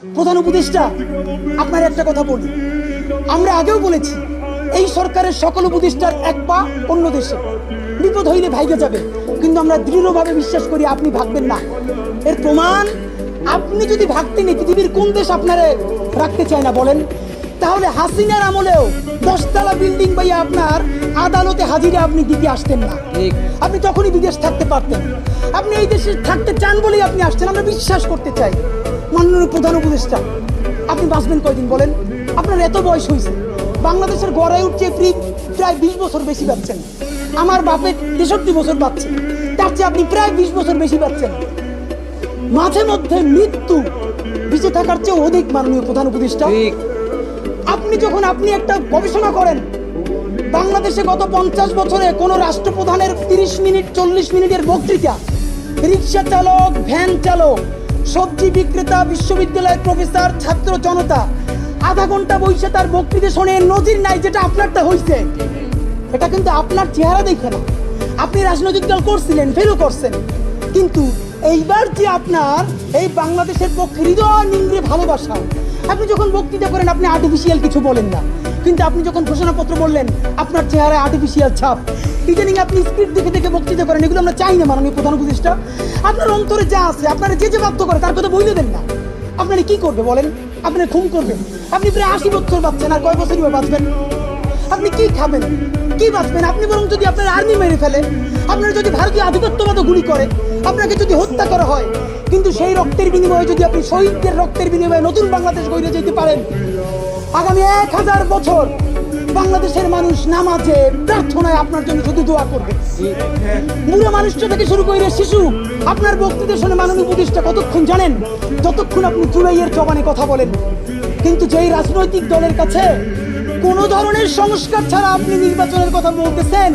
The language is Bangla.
প্রধান উপদেষ্টা, আপনার একটা কথা বলি, আমরা আগেও বলেছি এই সরকারের সকল উপদেষ্টার এক পা অন্য দেশে, বিপদ হইলে ভাইগে যাবে, কিন্তু আমরা দৃঢ়ভাবে বিশ্বাস করি আপনি ভাগবেন না। এর প্রমাণ, আপনি যদি ভাগতেন এই পৃথিবীর কোন দেশ আপনারে রাখতে চায় না বলেন? তাহলে হাসিনার আমলেও 10তলা বিল্ডিং পাইয়া আপনার আদালতে হাজিরে আপনি দিতে আসতেন না, আপনি তখনই বিদেশ থাকতে পারতেন। আপনি এই দেশে থাকতে চান বলেই আপনি আসছেন, আমরা বিশ্বাস করতে চাই। মাননীয় প্রধান উপদেষ্টা, আপনি বাঁচবেন কয়দিন বলেন? আপনার এত বয়স হয়েছে, বাংলাদেশের গড়ায় উঠছে প্রায় 20 বছর বেশি পাচ্ছেন। আমার বাপের 63 বছর পাচ্ছে, তার চেয়ে আপনি প্রায় 20 বছর বেশি পাচ্ছেন। মাঝে মধ্যে মৃত্যু বেঁচে থাকার চেয়ে অধিক। মাননীয় প্রধান উপদেষ্টা, আপনি একটা গবেষণা করেন, বাংলাদেশে গত 50 বছরে কোন রাষ্ট্রপ্রধানের 30 মিনিট 40 মিনিটের বক্তৃতা, রিক্সা চালক, ভ্যান চালক, সবজি বিক্রেতা, বিশ্ববিদ্যালয়ের প্রফেসর, ছাত্র জনতা আধা ঘন্টা বসে তার বক্তৃতা শুনে নজির নাই, যেটা আপনারটা হয়েছে। এটা কিন্তু আপনার চেহারা দেখে না, আপনি রাজনৈতিক দল করছিলেন, ফেরও করছেন, কিন্তু এইবার যে আপনার এই বাংলাদেশের পক্ষে হৃদয় নিংড়ে ভালোবাসা, আপনি যখন বক্তৃতা করেন আপনি আর্টিফিশিয়াল কিছু বলেন না, কিন্তু আপনি যখন ঘোষণাপত্র বললেন আপনার চেহারায় আর্টিফিশিয়াল ছাপ। ইদানিং আপনি স্ক্রিপ্ট দেখে দেখে বক্তৃতা করেন, এগুলো আমরা চাই না। মাননীয় প্রধান উপদেষ্টা, আপনার অন্তরে যা আছে, আপনারা যে বাধ্য করে তার কথা বইলে দেন না। আপনারা কি করবে বলেন? আপনি খুন করবেন? আপনি প্রায় 80 বছর বাঁচছেন, আর কয় বছরই বাঁচবেন? আপনি কি খাবেন, কি বাঁচবেন? আপনি বরং যদি আপনার আর্মি মেরে ফেলে, আপনারা যদি ভারতীয় আধিপত্যবাদ গুলি করে, আপনাকে যদি হত্যা করা হয়, কিন্তু সেই রক্তের বিনিময়ে যদি আপনি শহীদদের রক্তের বিনিময়ে নতুন বাংলাদেশ গড়ে যেতে পারেন, আগামী 1000 বছর বাংলাদেশের মানুষ নামাজে প্রার্থনায় আপনার জন্য শুধু দোয়া করবে। বুড়ো মানুষটা থেকে শুরু করে শিশু আপনার বক্তৃতা শুনে মাননীয় উপদেষ্টা কতক্ষণ জানেন? যতক্ষণ আপনি জুলাইয়ের জবানে কথা বলেন। কিন্তু যেই রাজনৈতিক দলের কাছে কোন ধরনের সংস্কার ছাড়া আপনি নির্বাচনের কথা বলতেছেন,